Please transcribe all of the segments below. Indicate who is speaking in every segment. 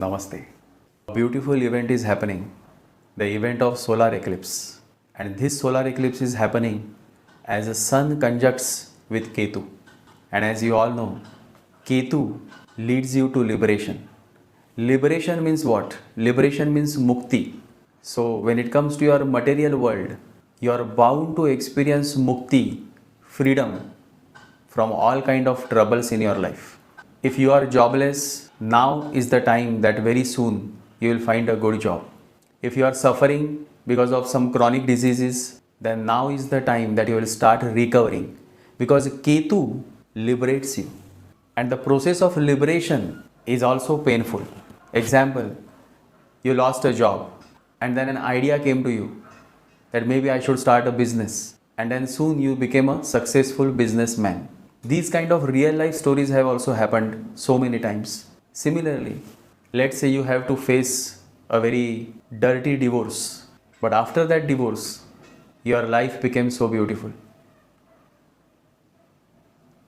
Speaker 1: Namaste. A beautiful event is happening, the event of solar eclipse. And this solar eclipse is happening as the sun conjuncts with Ketu. And as you all know, Ketu leads you to liberation. Liberation means what? Liberation means mukti. So when it comes to your material world, you are bound to experience mukti, freedom from all kind of troubles in your life. If you are jobless, now is the time that very soon you will find a good job. If you are suffering because of some chronic diseases, then now is the time that you will start recovering, because Ketu liberates you. And the process of liberation is also painful. Example, you lost a job and then an idea came to you that maybe I should start a business, and then soon you became a successful businessman. These kind of real life stories have also happened so many times. Similarly, let's say you have to face a very dirty divorce, but after that divorce, your life became so beautiful.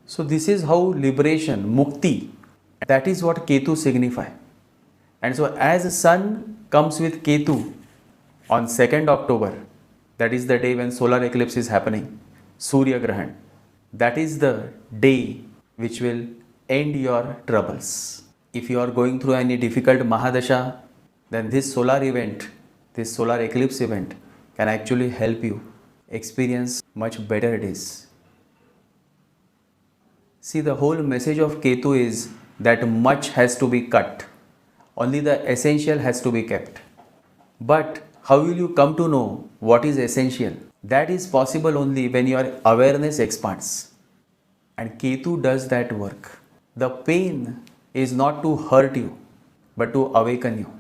Speaker 1: So this is how liberation, mukti, that is what Ketu signify. And so as sun comes with Ketu on 2nd October, that is the day when solar eclipse is happening, Surya Grahan, that is the day which will end your troubles. If you are going through any difficult Mahadasha, then this solar event, this solar eclipse event can actually help you experience much better days. See, the whole message of Ketu is that much has to be cut. Only the essential has to be kept. But how will you come to know what is essential? That is possible only when your awareness expands. And Ketu does that work. The pain is not to hurt you, but to awaken you.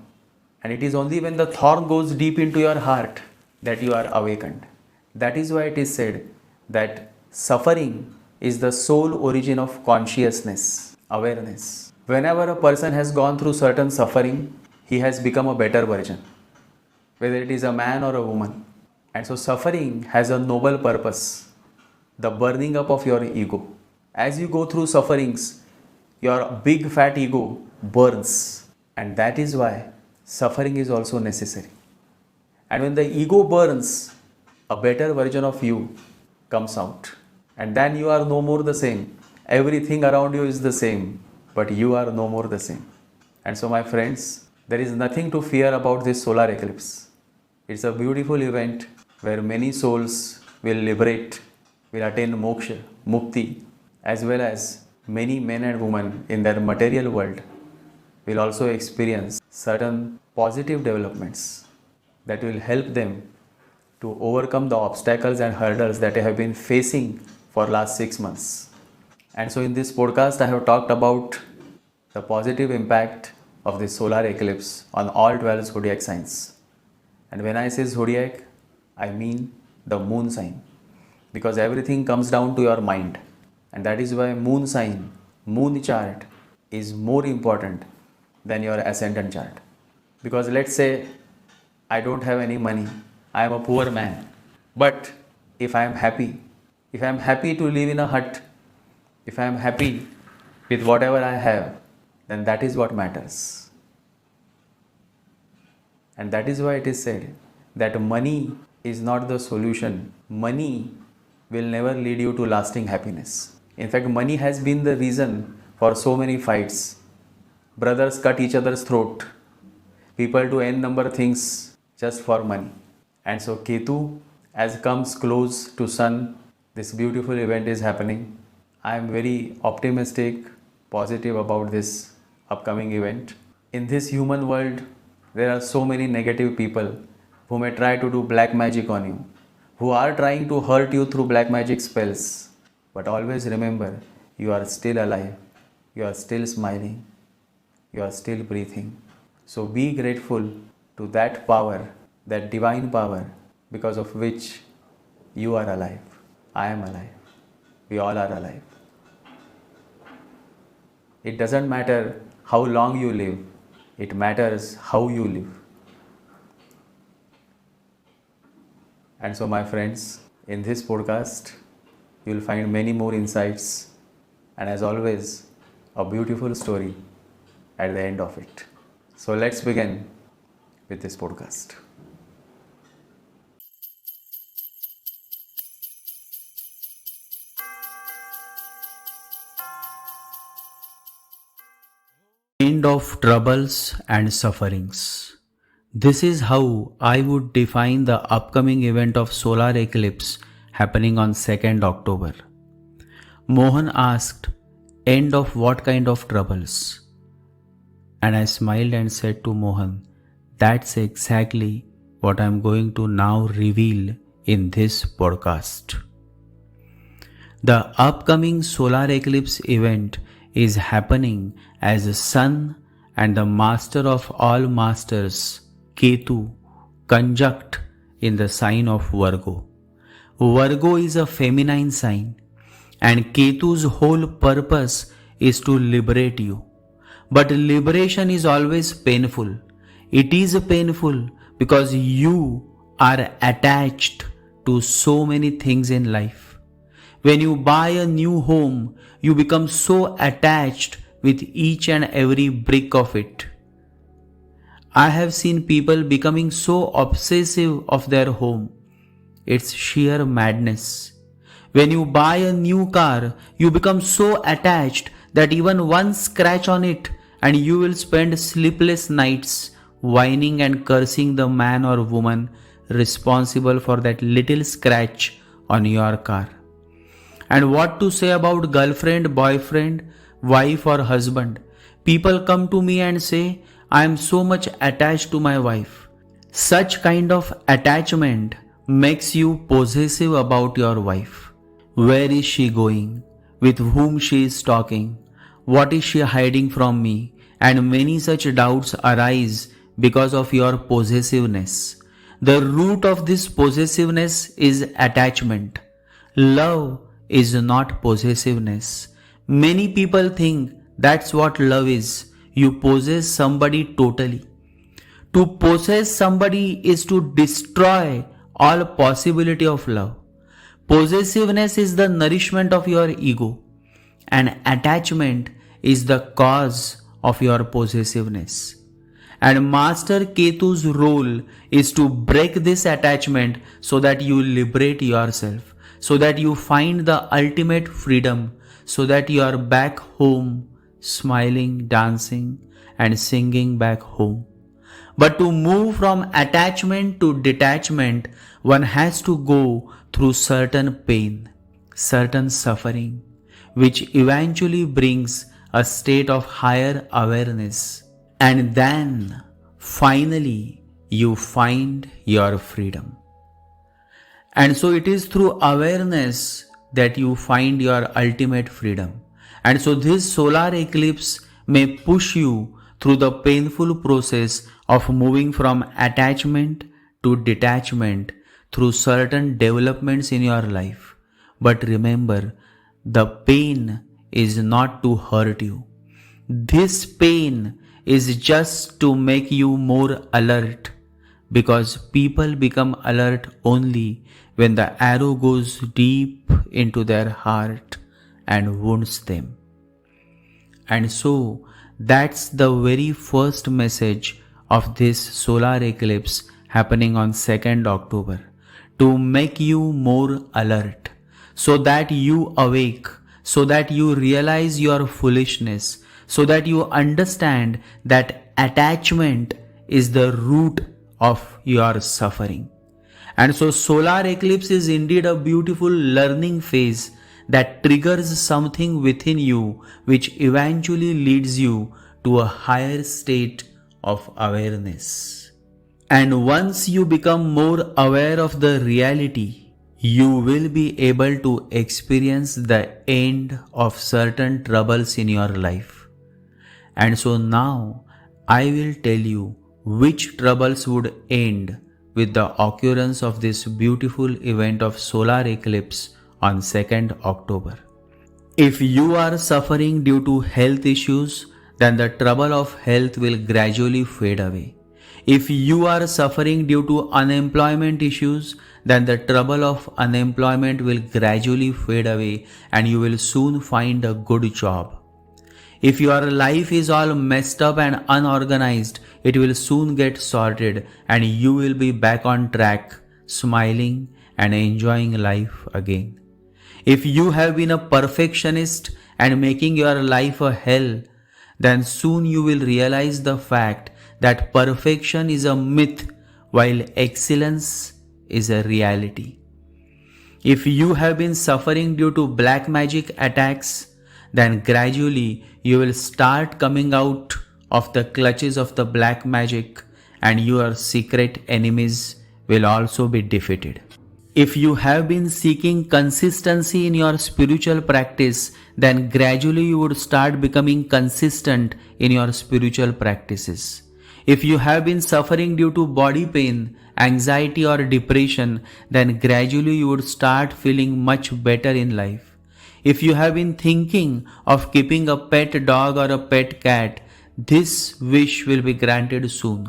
Speaker 1: And it is only when the thorn goes deep into your heart that you are awakened. That is why it is said that suffering is the sole origin of consciousness, awareness. Whenever a person has gone through certain suffering, he has become a better version, whether it is a man or a woman. And so suffering has a noble purpose, the burning up of your ego. As you go through sufferings, your big fat ego burns, and that is why suffering is also necessary. And when the ego burns, a better version of you comes out, and then you are no more the same. Everything around you is the same, but you are no more the same. And so my friends, there is nothing to fear about this solar eclipse. It's a beautiful event where many souls will liberate, will attain moksha, mukti, as well as many men and women in their material world will also experience certain positive developments that will help them to overcome the obstacles and hurdles that they have been facing for last 6 months. And so in this podcast, I have talked about the positive impact of the solar eclipse on all 12 zodiac signs. And when I say zodiac, I mean the moon sign, because everything comes down to your mind. And that is why moon sign, moon chart is more important than your ascendant chart. Because let's say I don't have any money, I am a poor man, but if I am happy to live in a hut, if I am happy with whatever I have, then that is what matters. And that is why it is said that money is not the solution. Money will never lead you to lasting happiness. In fact, money has been the reason for so many fights. Brothers cut each other's throat. People do n number things just for money. And so Ketu, as comes close to sun, this beautiful event is happening. I am very optimistic, positive about this upcoming event. In this human world, there are so many negative people who may try to do black magic on you, who are trying to hurt you through black magic spells. But always remember, you are still alive, you are still smiling, you are still breathing. So be grateful to that power, that divine power, because of which you are alive. I am alive. We all are alive. It doesn't matter how long you live, it matters how you live. And so my friends, in this podcast, you will find many more insights, and as always, a beautiful story at the end of it. So let's begin with this podcast. End of troubles and sufferings. This is how I would define the upcoming event of solar eclipse happening on 2nd October. Mohan asked, end of what kind of troubles? And I smiled and said to Mohan, that's exactly what I am going to now reveal in this podcast. The upcoming solar eclipse event is happening as the Sun and the Master of all Masters, Ketu, conjunct in the sign of Virgo. Virgo is a feminine sign, and Ketu's whole purpose is to liberate you. But liberation is always painful. It is painful because you are attached to so many things in life. When you buy a new home, you become so attached with each and every brick of it. I have seen people becoming so obsessive of their home. It's sheer madness. When you buy a new car, you become so attached that even one scratch on it and you will spend sleepless nights whining and cursing the man or woman responsible for that little scratch on your car. And what to say about girlfriend, boyfriend, wife or husband? People come to me and say, I am so much attached to my wife. Such kind of attachment makes you possessive about your wife. Where is she going? With whom she is talking? What is she hiding from me? And many such doubts arise because of your possessiveness. The root of this possessiveness is attachment. Love is not possessiveness. Many people think that's what love is. You possess somebody totally. To possess somebody is to destroy all possibility of love. Possessiveness is the nourishment of your ego, and attachment is the cause of your possessiveness. And Master Ketu's role is to break this attachment so that you liberate yourself, so that you find the ultimate freedom, so that you are back home, smiling, dancing, and singing back home. But to move from attachment to detachment, one has to go through certain pain, certain suffering, which eventually brings a state of higher awareness. And then, finally, you find your freedom. And so it is through awareness that you find your ultimate freedom. And so this solar eclipse may push you through the painful process of moving from attachment to detachment through certain developments in your life. But remember, the pain is not to hurt you. This pain is just to make you more alert, because people become alert only when the arrow goes deep into their heart and wounds them. And so that's the very first message of this solar eclipse happening on 2nd October, to make you more alert, so that you awake, so that you realize your foolishness, so that you understand that attachment is the root of your suffering. And so solar eclipse is indeed a beautiful learning phase that triggers something within you, which eventually leads you to a higher state of awareness. And once you become more aware of the reality, you will be able to experience the end of certain troubles in your life. And so now I will tell you which troubles would end with the occurrence of this beautiful event of solar eclipse on 2nd October. If you are suffering due to health issues, then the trouble of health will gradually fade away. If you are suffering due to unemployment issues, then the trouble of unemployment will gradually fade away and you will soon find a good job. If your life is all messed up and unorganized, it will soon get sorted and you will be back on track, smiling and enjoying life again. If you have been a perfectionist and making your life a hell, then soon you will realize the fact that perfection is a myth while excellence is a reality. If you have been suffering due to black magic attacks, then gradually you will start coming out of the clutches of the black magic and your secret enemies will also be defeated. If you have been seeking consistency in your spiritual practice, then gradually you would start becoming consistent in your spiritual practices. If you have been suffering due to body pain, anxiety or depression, then gradually you would start feeling much better in life. If you have been thinking of keeping a pet dog or a pet cat, this wish will be granted soon.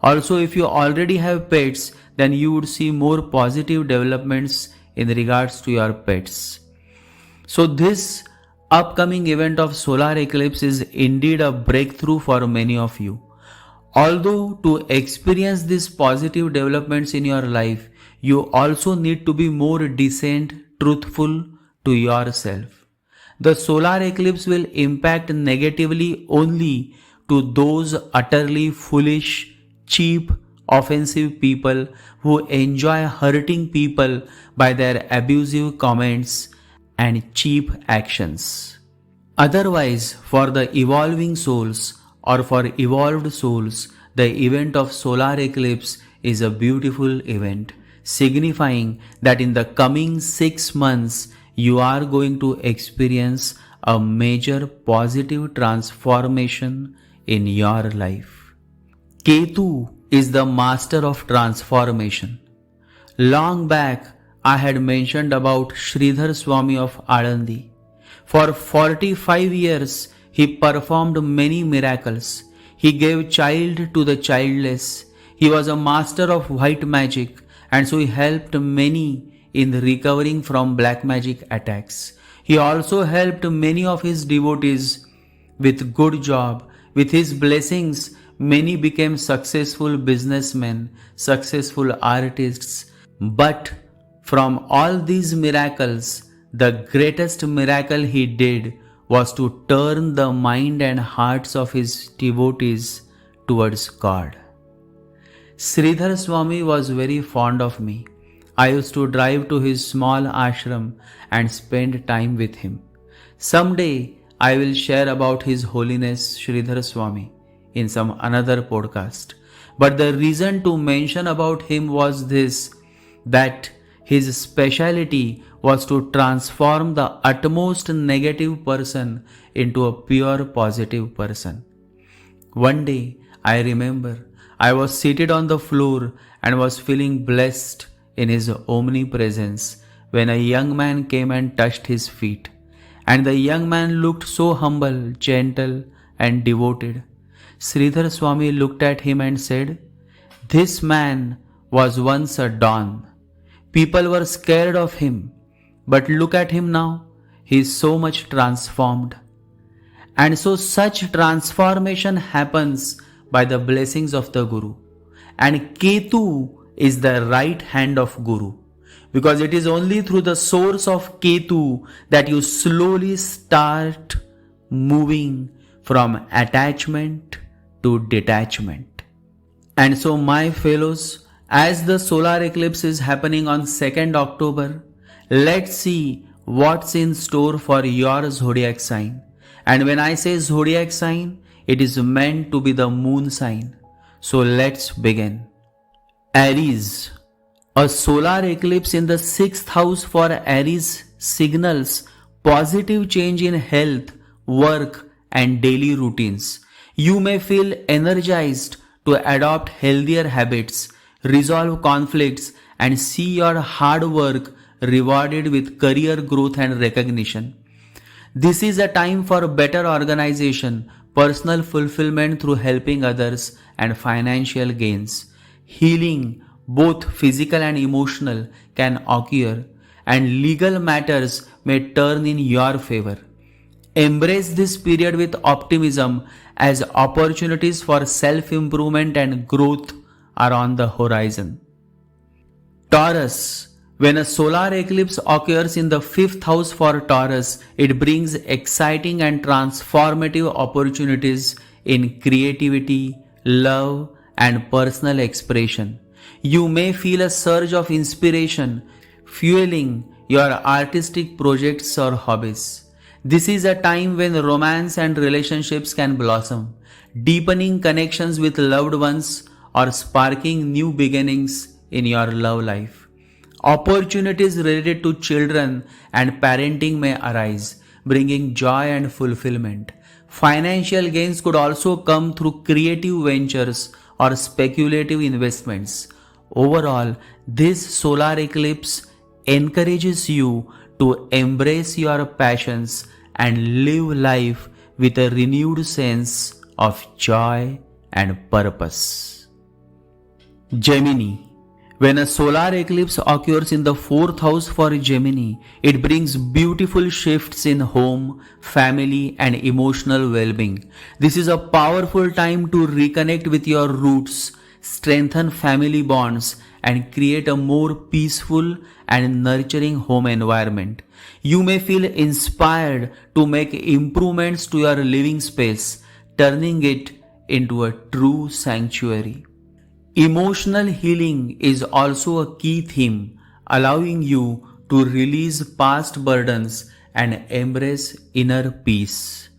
Speaker 1: Also, if you already have pets, then you would see more positive developments in regards to your pets. So this upcoming event of solar eclipse is indeed a breakthrough for many of you. Although to experience these positive developments in your life, you also need to be more decent, truthful to yourself. The solar eclipse will impact negatively only to those utterly foolish, cheap, offensive people who enjoy hurting people by their abusive comments and cheap actions. Otherwise, for the evolving souls or for evolved souls, the event of solar eclipse is a beautiful event, signifying that in the coming 6 months, you are going to experience a major positive transformation in your life. Ketu is the master of transformation. Long back, I had mentioned about Sridhar Swami of Alandi. For 45 years, he performed many miracles. He gave child to the childless. He was a master of white magic, and so he helped many in recovering from black magic attacks. He also helped many of his devotees with good job. With his blessings, many became successful businessmen, successful artists. But from all these miracles, the greatest miracle he did was to turn the mind and hearts of his devotees towards God. Sridhar Swami was very fond of me. I used to drive to his small ashram and spend time with him. Someday I will share about His Holiness Sridhar Swami in some another podcast. But the reason to mention about him was this, that his speciality was to transform the utmost negative person into a pure positive person. One day, I remember, I was seated on the floor and was feeling blessed in his omnipresence when a young man came and touched his feet. And the young man looked so humble, gentle and devoted. Sridhar Swami looked at him and said, "This man was once a don. People were scared of him. But look at him now. He is so much transformed." And so such transformation happens by the blessings of the Guru. And Ketu is the right hand of Guru. Because it is only through the source of Ketu that you slowly start moving from attachment to detachment. And so my fellows, as the solar eclipse is happening on 2nd October, let's see what's in store for your zodiac sign. And when I say zodiac sign, it is meant to be the moon sign. So let's begin. Aries. A solar eclipse in the 6th house for Aries signals positive change in health, work and daily routines. You may feel energized to adopt healthier habits, resolve conflicts and see your hard work rewarded with career growth and recognition. This is a time for better organization, personal fulfillment through helping others and financial gains. Healing, both physical and emotional, can occur and legal matters may turn in your favor. Embrace this period with optimism as opportunities for self-improvement and growth are on the horizon. Taurus. When a solar eclipse occurs in the 5th house for Taurus, it brings exciting and transformative opportunities in creativity, love, and personal expression. You may feel a surge of inspiration, fueling your artistic projects or hobbies. This is a time when romance and relationships can blossom, deepening connections with loved ones or sparking new beginnings in your love life. Opportunities related to children and parenting may arise, bringing joy and fulfillment. Financial gains could also come through creative ventures or speculative investments. Overall, this solar eclipse encourages you to embrace your passions and live life with a renewed sense of joy and purpose. Gemini. When a solar eclipse occurs in the 4th house for Gemini, it brings beautiful shifts in home, family, and emotional well-being. This is a powerful time to reconnect with your roots, strengthen family bonds, and create a more peaceful and nurturing home environment. You may feel inspired to make improvements to your living space, turning it into a true sanctuary. Emotional healing is also a key theme, allowing you to release past burdens and embrace inner peace.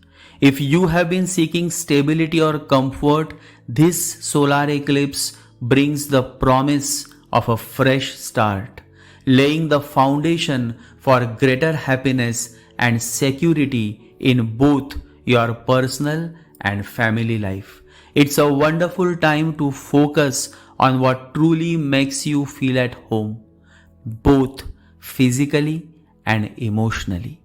Speaker 1: If you have been seeking stability or comfort, this solar eclipse brings the promise of a fresh start, laying the foundation for greater happiness and security in both your personal and family life. It's a wonderful time to focus on what truly makes you feel at home, both physically and emotionally.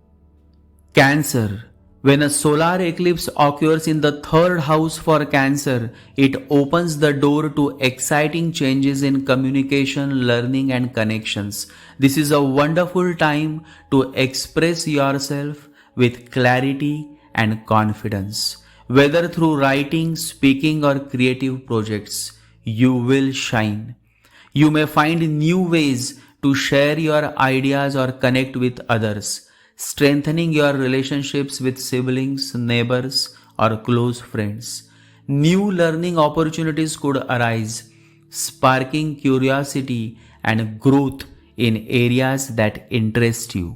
Speaker 1: Cancer. When a solar eclipse occurs in the 3rd house for Cancer, it opens the door to exciting changes in communication, learning, and connections. This is a wonderful time to express yourself with clarity and confidence. Whether through writing, speaking, or creative projects, you will shine. You may find new ways to share your ideas or connect with others, strengthening your relationships with siblings, neighbors, or close friends. New learning opportunities could arise, sparking curiosity and growth in areas that interest you.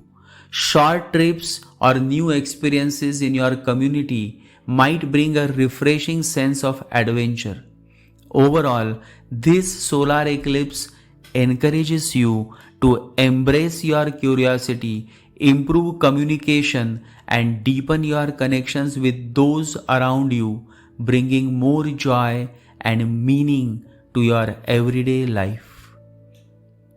Speaker 1: Short trips or new experiences in your community might bring a refreshing sense of adventure. Overall, this solar eclipse encourages you to embrace your curiosity, improve communication, and deepen your connections with those around you, bringing more joy and meaning to your everyday life.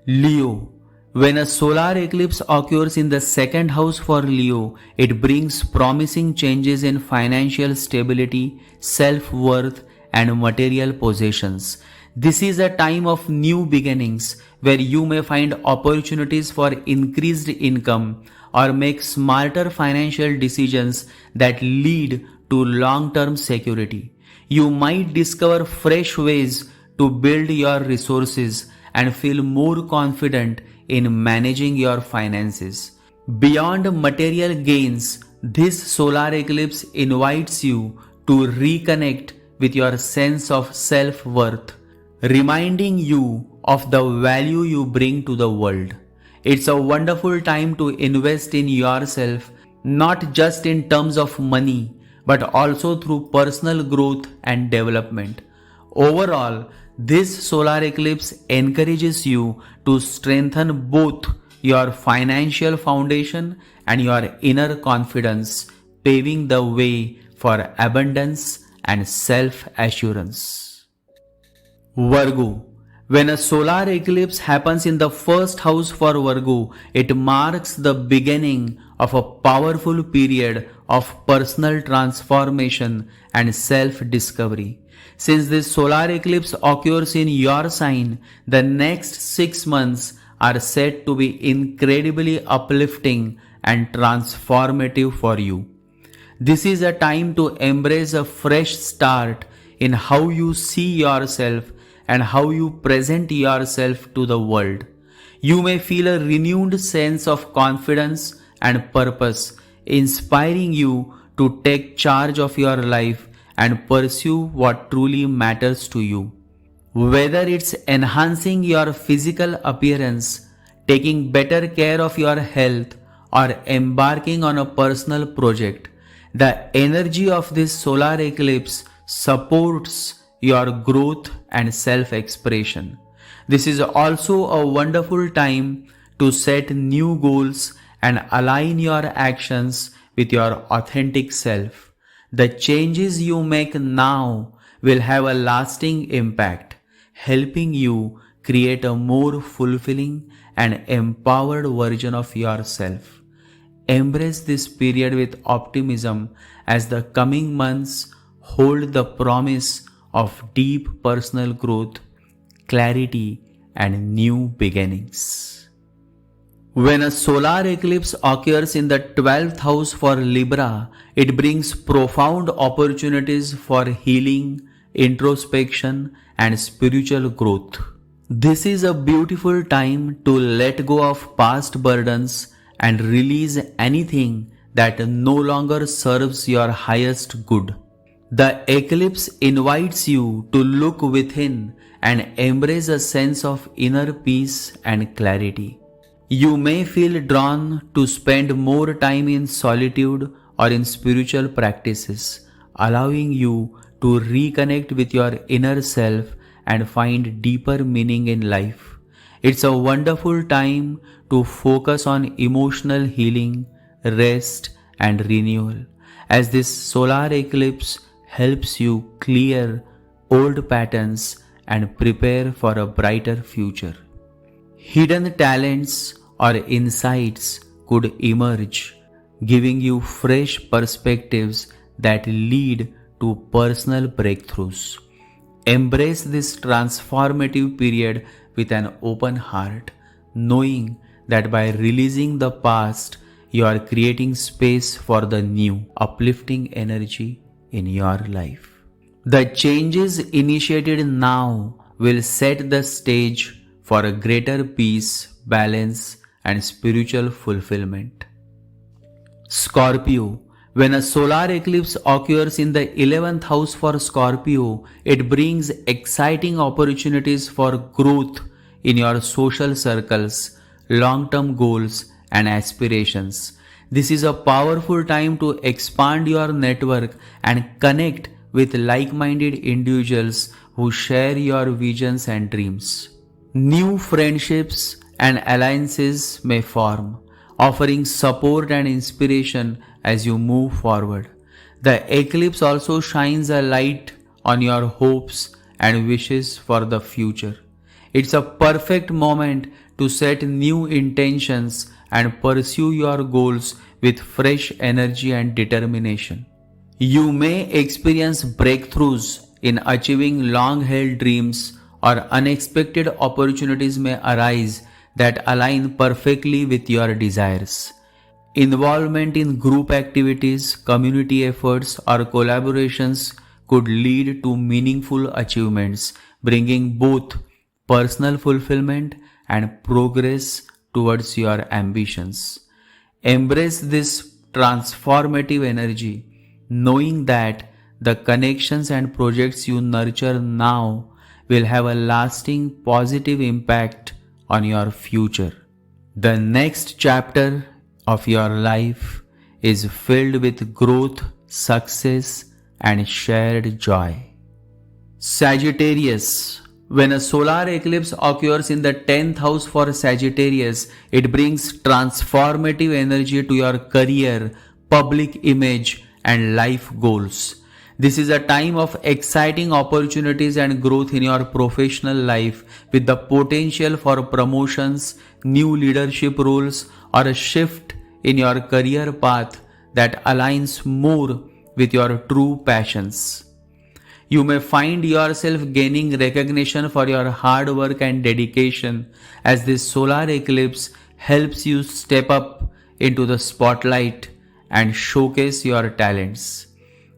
Speaker 1: Leo. When a solar eclipse occurs in the 2nd house for Leo, it brings promising changes in financial stability, self-worth, and material possessions. This is a time of new beginnings where you may find opportunities for increased income or make smarter financial decisions that lead to long-term security. You might discover fresh ways to build your resources and feel more confident in managing your finances. Beyond material gains, this solar eclipse invites you to reconnect with your sense of self-worth, reminding you of the value you bring to the world. It's a wonderful time to invest in yourself, not just in terms of money, but also through personal growth and development. Overall, this solar eclipse encourages you to strengthen both your financial foundation and your inner confidence, paving the way for abundance and self-assurance. Virgo. When a solar eclipse happens in the 1st house for Virgo, it marks the beginning of a powerful period of personal transformation and self-discovery. Since this solar eclipse occurs in your sign, the next 6 months are said to be incredibly uplifting and transformative for you. This is a time to embrace a fresh start in how you see yourself and how you present yourself to the world. You may feel a renewed sense of confidence and purpose, inspiring you to take charge of your life and pursue what truly matters to you. Whether it's enhancing your physical appearance, taking better care of your health, or embarking on a personal project, the energy of this solar eclipse supports your growth and self-expression. This is also a wonderful time to set new goals and align your actions with your authentic self. The changes you make now will have a lasting impact, helping you create a more fulfilling and empowered version of yourself. Embrace this period with optimism as the coming months hold the promise of deep personal growth, clarity, and new beginnings. When a solar eclipse occurs in the 12th house for Libra, it brings profound opportunities for healing, introspection, and spiritual growth. This is a beautiful time to let go of past burdens and release anything that no longer serves your highest good. The eclipse invites you to look within and embrace a sense of inner peace and clarity. You may feel drawn to spend more time in solitude or in spiritual practices, allowing you to reconnect with your inner self and find deeper meaning in life. It's a wonderful time to focus on emotional healing, rest, and renewal, as this solar eclipse helps you clear old patterns and prepare for a brighter future. Hidden talents or insights could emerge, giving you fresh perspectives that lead to personal breakthroughs. Embrace this transformative period with an open heart, knowing that by releasing the past, you are creating space for the new, uplifting energy in your life. The changes initiated now will set the stage for a greater peace, balance, and spiritual fulfillment. Scorpio. When a solar eclipse occurs in the 11th house for Scorpio, it brings exciting opportunities for growth in your social circles, long-term goals, and aspirations. This is a powerful time to expand your network and connect with like-minded individuals who share your visions and dreams. New friendships and alliances may form, offering support and inspiration as you move forward. The eclipse also shines a light on your hopes and wishes for the future. It's a perfect moment to set new intentions and pursue your goals with fresh energy and determination. You may experience breakthroughs in achieving long-held dreams, or unexpected opportunities may arise that align perfectly with your desires. Involvement in group activities, community efforts, or collaborations could lead to meaningful achievements, bringing both personal fulfillment and progress towards your ambitions. Embrace this transformative energy, knowing that the connections and projects you nurture now will have a lasting positive impact on your future. The next chapter of your life is filled with growth, success, and shared joy. Sagittarius. When a solar eclipse occurs in the 10th house for Sagittarius, it brings transformative energy to your career, public image, and life goals. This is a time of exciting opportunities and growth in your professional life, with the potential for promotions, new leadership roles, or a shift in your career path that aligns more with your true passions. You may find yourself gaining recognition for your hard work and dedication, as this solar eclipse helps you step up into the spotlight and showcase your talents.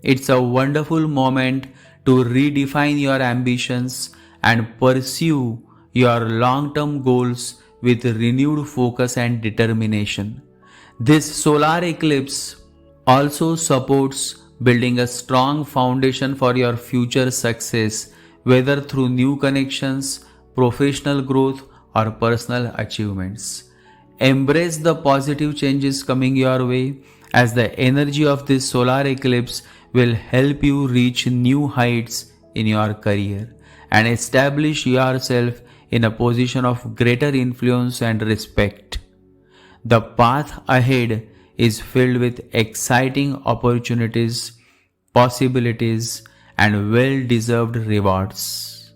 Speaker 1: It's a wonderful moment to redefine your ambitions and pursue your long-term goals with renewed focus and determination. This solar eclipse also supports building a strong foundation for your future success, whether through new connections, professional growth, or personal achievements. Embrace the positive changes coming your way, as the energy of this solar eclipse will help you reach new heights in your career and establish yourself in a position of greater influence and respect. The path ahead is filled with exciting opportunities, possibilities, and well-deserved rewards.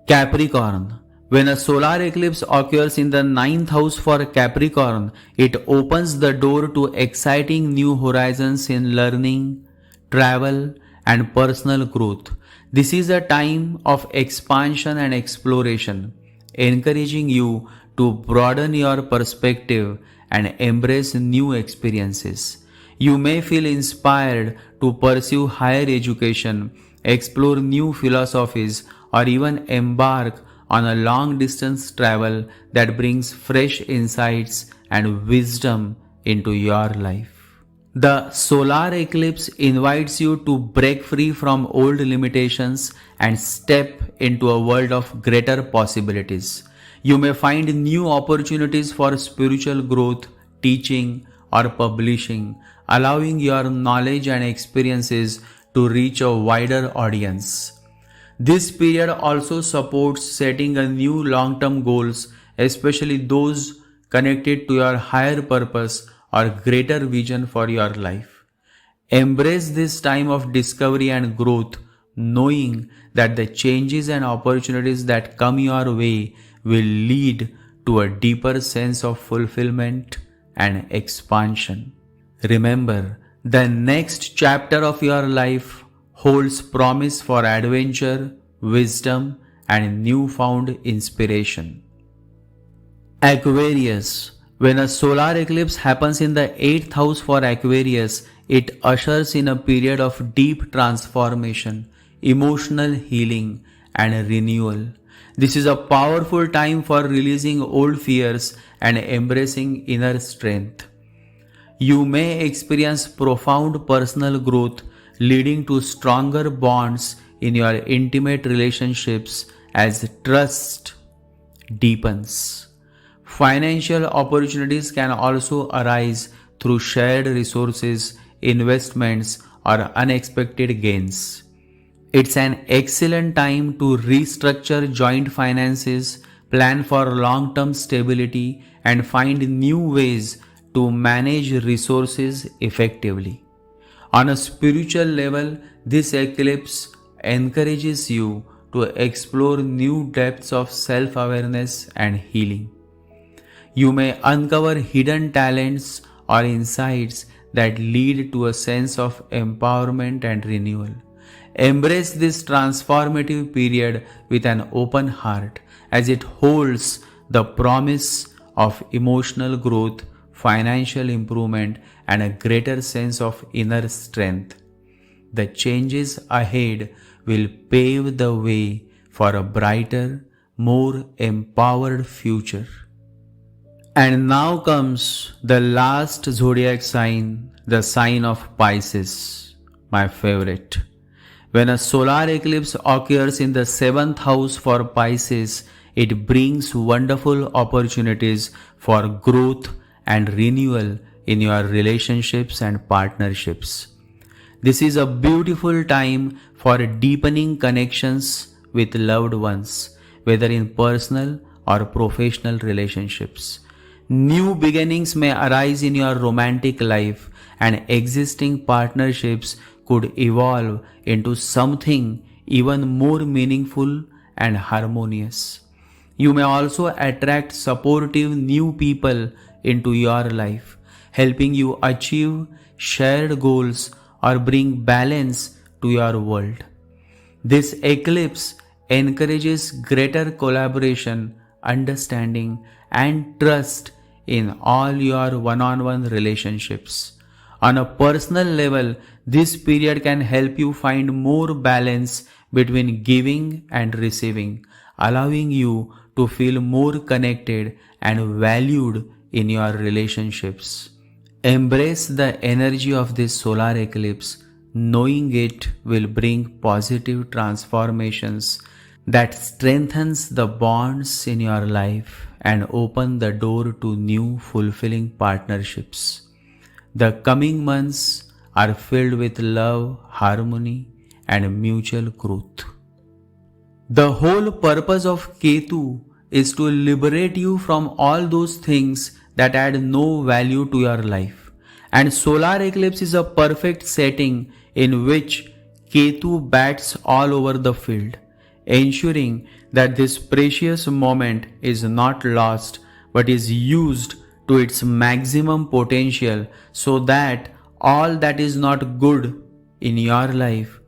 Speaker 1: Capricorn. When a solar eclipse occurs in the ninth house for Capricorn, it opens the door to exciting new horizons in learning, travel, and personal growth. This is a time of expansion and exploration, encouraging you to broaden your perspective and embrace new experiences. You may feel inspired to pursue higher education, explore new philosophies, or even embark on a long distance travel that brings fresh insights and wisdom into your life. The solar eclipse invites you to break free from old limitations and step into a world of greater possibilities. You may find new opportunities for spiritual growth, teaching, or publishing, allowing your knowledge and experiences to reach a wider audience. This period also supports setting a new long-term goals, especially those connected to your higher purpose or greater vision for your life. Embrace this time of discovery and growth, knowing that the changes and opportunities that come your way will lead to a deeper sense of fulfillment and expansion. Remember, the next chapter of your life holds promise for adventure, wisdom, and newfound inspiration. Aquarius. When a solar eclipse happens in the 8th house for Aquarius, it ushers in a period of deep transformation, emotional healing, and renewal. This is a powerful time for releasing old fears and embracing inner strength. You may experience profound personal growth, leading to stronger bonds in your intimate relationships as trust deepens. Financial opportunities can also arise through shared resources, investments, or unexpected gains. It's an excellent time to restructure joint finances, plan for long-term stability, and find new ways to manage resources effectively. On a spiritual level, this eclipse encourages you to explore new depths of self-awareness and healing. You may uncover hidden talents or insights that lead to a sense of empowerment and renewal. Embrace this transformative period with an open heart, as it holds the promise of emotional growth, financial improvement, and a greater sense of inner strength. The changes ahead will pave the way for a brighter, more empowered future. And now comes the last zodiac sign, the sign of Pisces, my favorite. When a solar eclipse occurs in the 7th house for Pisces, it brings wonderful opportunities for growth and renewal in your relationships and partnerships. This is a beautiful time for deepening connections with loved ones, whether in personal or professional relationships. New beginnings may arise in your romantic life, and existing partnerships could evolve into something even more meaningful and harmonious. You may also attract supportive new people into your life, helping you achieve shared goals or bring balance to your world. This eclipse encourages greater collaboration, understanding, and trust in all your one-on-one relationships. On a personal level, this period can help you find more balance between giving and receiving, allowing you to feel more connected and valued in your relationships. Embrace the energy of this solar eclipse, knowing it will bring positive transformations that strengthens the bonds in your life and open the door to new fulfilling partnerships. The coming months are filled with love, harmony, and mutual growth. The whole purpose of Ketu is to liberate you from all those things that add no value to your life. And solar eclipse is a perfect setting in which Ketu bats all over the field, ensuring that this precious moment is not lost but is used to its maximum potential so that all that is not good in your life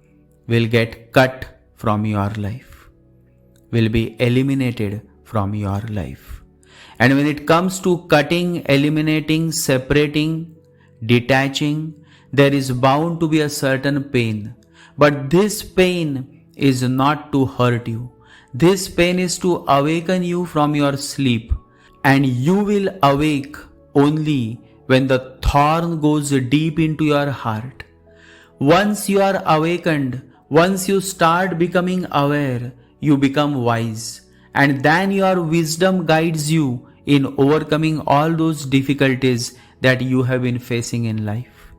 Speaker 1: will get cut from your life, will be eliminated from your life. And when it comes to cutting, eliminating, separating, detaching, there is bound to be a certain pain. But this pain is not to hurt you. This pain is to awaken you from your sleep. And you will awake only when the thorn goes deep into your heart. Once you are awakened, once you start becoming aware, you become wise. And then your wisdom guides you in overcoming all those difficulties that you have been facing in life.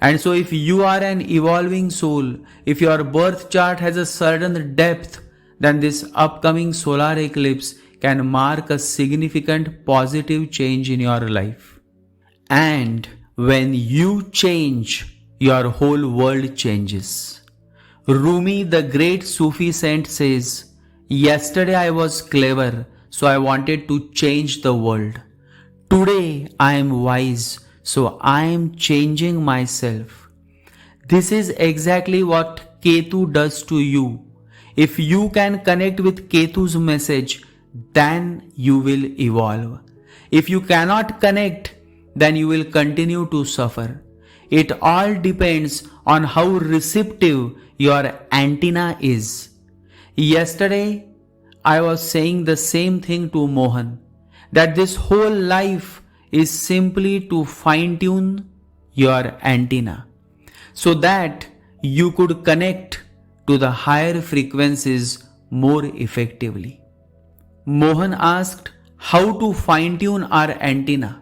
Speaker 1: And so if you are an evolving soul, if your birth chart has a certain depth, then this upcoming solar eclipse can mark a significant positive change in your life. And when you change, your whole world changes. Rumi, the great Sufi saint, says, "Yesterday I was clever, so I wanted to change the world. Today I am wise, so I am changing myself." This is exactly what Ketu does to you. If you can connect with Ketu's message, then you will evolve. If you cannot connect, then you will continue to suffer. It all depends on how receptive your antenna is. Yesterday, I was saying the same thing to Mohan, that this whole life is simply to fine-tune your antenna so that you could connect to the higher frequencies more effectively. Mohan asked how to fine-tune our antenna.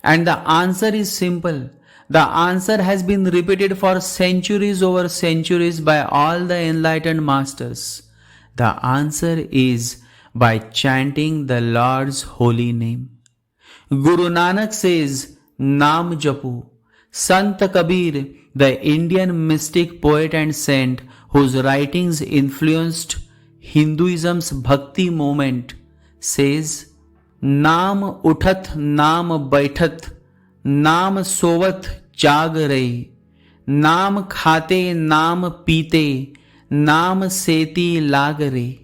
Speaker 1: And the answer is simple. The answer has been repeated for centuries over centuries by all the enlightened masters. The answer is by chanting the Lord's holy name. Guru Nanak says, Naam Japu. Sant Kabir, the Indian mystic poet and saint whose writings influenced Hinduism's Bhakti movement, says, Naam uthat, naam baithat, naam sovat जाग रही, नाम खाते नाम पीते, नाम सेती लाग रे.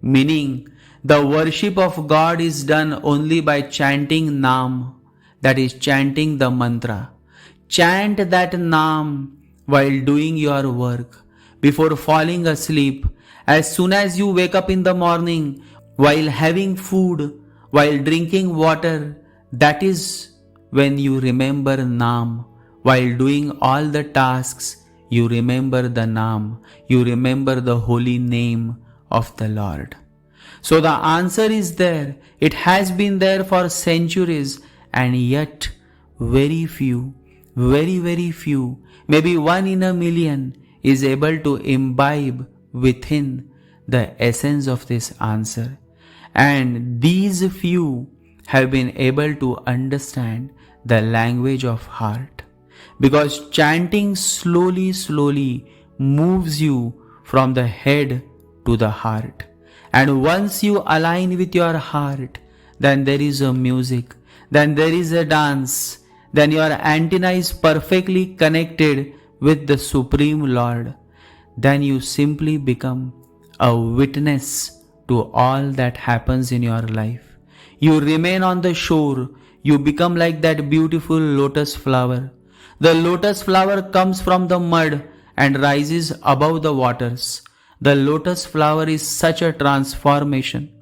Speaker 1: Meaning, the worship of God is done only by chanting Naam, that is chanting the mantra. Chant that Naam while doing your work, before falling asleep, as soon as you wake up in the morning, while having food, while drinking water. That is when you remember Naam. While doing all the tasks, you remember the Naam. You remember the holy name of the Lord. So the answer is there. It has been there for centuries, and yet very few, very few, maybe 1 in a million is able to imbibe within the essence of this answer. And these few have been able to understand the language of heart. Because chanting slowly moves you from the head to the heart. And once you align with your heart, then there is a music, then there is a dance, then your antenna is perfectly connected with the Supreme Lord. Then you simply become a witness to all that happens in your life. You remain on the shore, you become like that beautiful lotus flower. The lotus flower comes from the mud and rises above the waters. The lotus flower is such a transformation.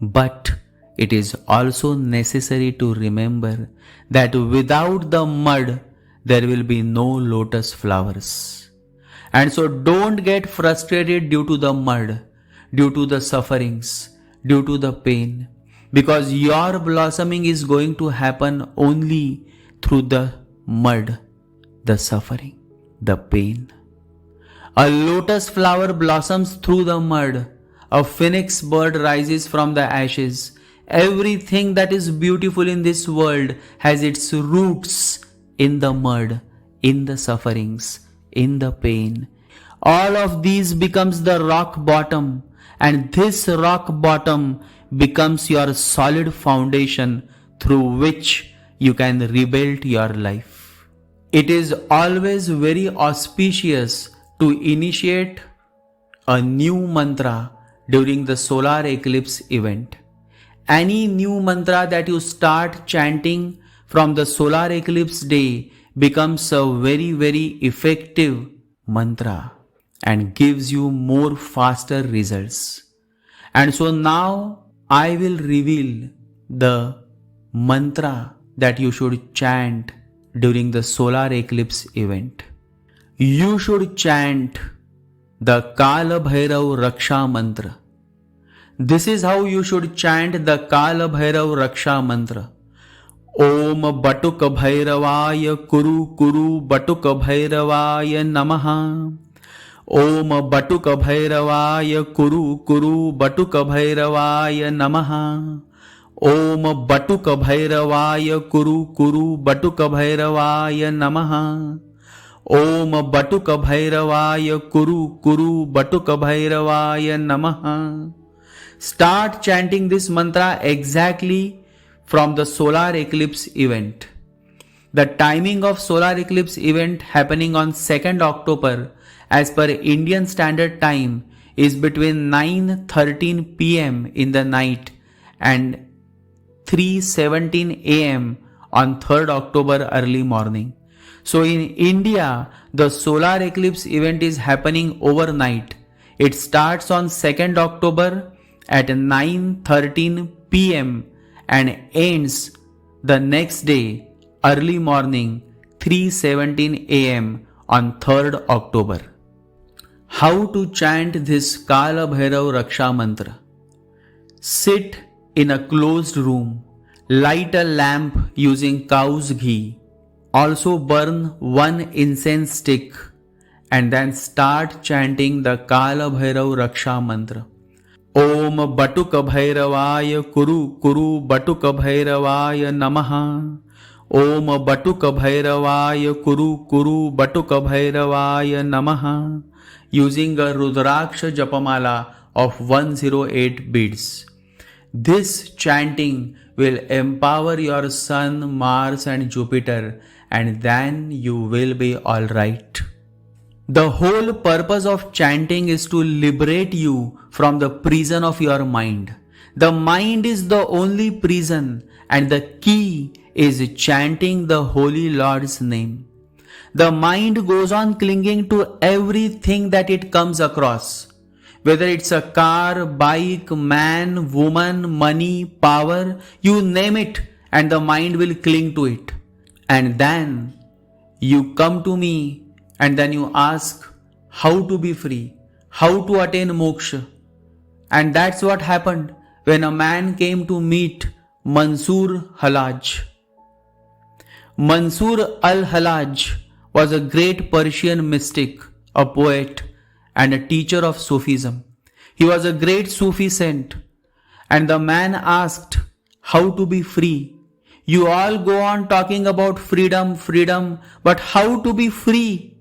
Speaker 1: But it is also necessary to remember that without the mud, there will be no lotus flowers. And so don't get frustrated due to the mud, due to the sufferings, due to the pain, because your blossoming is going to happen only through the mud, the suffering, the pain. A lotus flower blossoms through the mud. A phoenix bird rises from the ashes. Everything that is beautiful in this world has its roots in the mud, in the sufferings, in the pain. All of these becomes the rock bottom, and this rock bottom becomes your solid foundation through which you can rebuild your life. It is always very auspicious to initiate a new mantra during the solar eclipse event. Any new mantra that you start chanting from the solar eclipse day becomes a very, very effective mantra and gives you more faster results. And so now I will reveal the mantra that you should chant during the solar eclipse event. You should chant the Kala Bhairav Raksha Mantra. This is how you should chant the Kala Bhairav Raksha Mantra. Om Batuk Bhairavaya Kuru Kuru Batuk Bhairavaya Namaha. Om Batuk Bhairavaya Kuru Kuru Batuk Bhairavaya Namaha. Om Batuk Bhairavaya Kuru Kuru Batuk Bhairavaya Namaha. Om Batuk Bhairavaya Kuru Kuru Batuk Bhairavaya Namaha. Start chanting this mantra exactly from the solar eclipse event. The timing of solar eclipse event happening on 2nd October as per Indian Standard Time is between 9:13 p.m. in the night and 3:17 a.m. on 3rd October early morning. So in India, the solar eclipse event is happening overnight. It starts on 2nd October at 9:13 p.m. and ends the next day early morning 3:17 a.m. on 3rd October. How to chant this Kala Bhairav Raksha Mantra? Sit in a closed room, light a lamp using cow's ghee, also burn one incense stick and then start chanting the Kala Bhairav Raksha Mantra. Om Batuk Bhairavaya Kuru Kuru Batuk Bhairavaya Namaha. Om Batuk Bhairavaya Kuru Kuru Batuk Bhairavaya Namaha. Using a Rudraksha Japamala of 108 beads. This chanting will empower your Sun, Mars and Jupiter, and then you will be alright. The whole purpose of chanting is to liberate you from the prison of your mind. The mind is the only prison, and the key is chanting the Holy Lord's name. The mind goes on clinging to everything that it comes across. Whether it's a car, bike, man, woman, money, power, you name it, and the mind will cling to it. And then you come to me and then you ask how to be free, how to attain moksha. And that's what happened when a man came to meet Mansur Halaj. Mansur al-Halaj was a great Persian mystic, a poet, and a teacher of Sufism. He was a great Sufi saint. And the man asked how to be free. You all go on talking about freedom, freedom, but how to be free?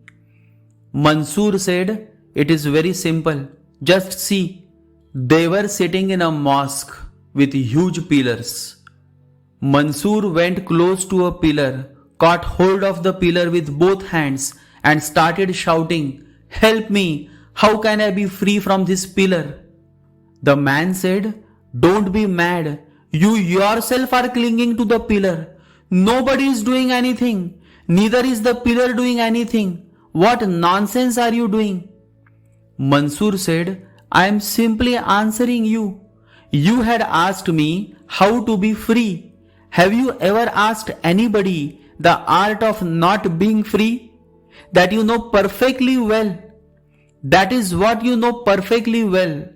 Speaker 1: Mansur said, it is very simple. Just see. They were sitting in a mosque with huge pillars. Mansur went close to a pillar, caught hold of the pillar with both hands and started shouting, help me, how can I be free from this pillar? The man said, don't be mad, you yourself are clinging to the pillar. Nobody is doing anything. Neither is the pillar doing anything. What nonsense are you doing? Mansoor said, I am simply answering you. You had asked me how to be free. Have you ever asked anybody the art of not being free? That you know perfectly well. That is what you know perfectly well.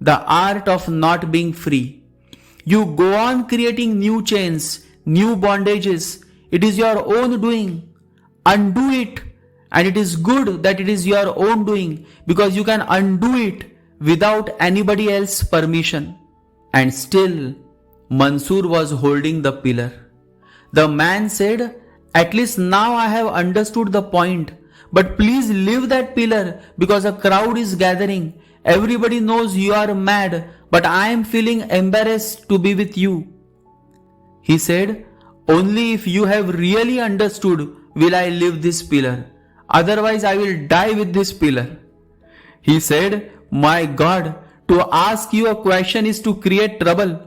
Speaker 1: The art of not being free. You go on creating new chains, new bondages. It is your own doing. Undo it. And it is good that it is your own doing, because you can undo it without anybody else's permission. And still, Mansoor was holding the pillar. The man said, at least now I have understood the point, but please leave that pillar because a crowd is gathering. Everybody knows you are mad, but I am feeling embarrassed to be with you. He said, only if you have really understood will I leave this pillar. Otherwise I will die with this pillar. He said, my God, to ask you a question is to create trouble.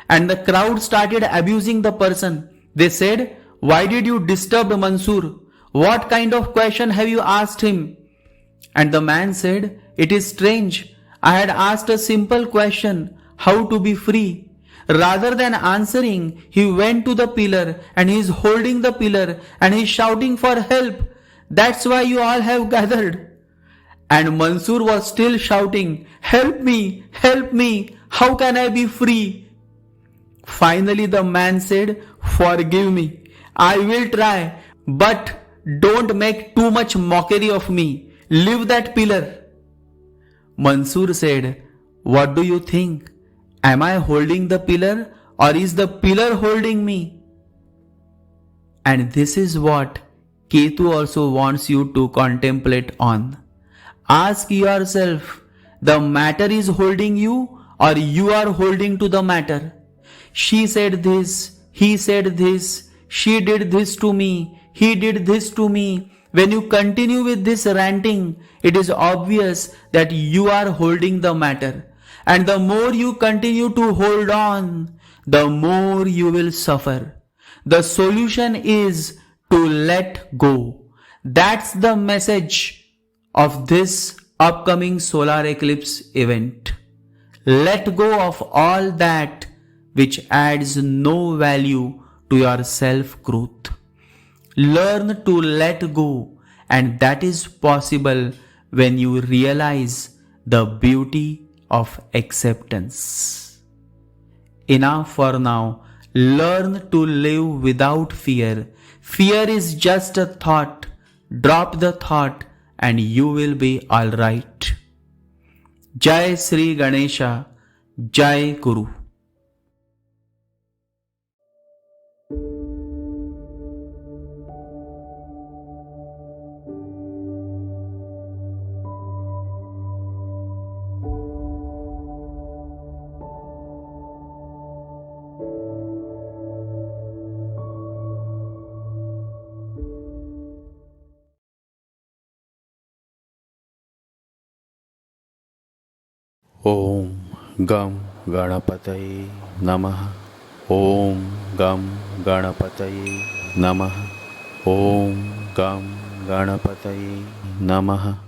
Speaker 1: And the crowd started abusing the person. They said, why did you disturb Mansoor? What kind of question have you asked him? And the man said, it is strange. I had asked a simple question, how to be free. Rather than answering, he went to the pillar and he is holding the pillar and he is shouting for help. That's why you all have gathered. And Mansoor was still shouting, help me, how can I be free? Finally the man said, forgive me, I will try, but don't make too much mockery of me. Leave that pillar. Mansoor said, what do you think? Am I holding the pillar or is the pillar holding me? And this is what Ketu also wants you to contemplate on. Ask yourself, the matter is holding you or you are holding to the matter? She said this, he said this, she did this to me, he did this to me. When you continue with this ranting, it is obvious that you are holding the matter. And the more you continue to hold on, the more you will suffer. The solution is to let go. That's the message of this upcoming solar eclipse event. Let go of all that which adds no value to your self-growth. Learn to let go, and that is possible when you realize the beauty of acceptance. Enough for now. Learn to live without fear. Fear is just a thought. Drop the thought and you will be alright. Jai Sri Ganesha, Jai Guru.
Speaker 2: Om Gam Ganapataye Namaha. Om Gam Ganapataye Namaha. Om Gam Ganapataye Namaha.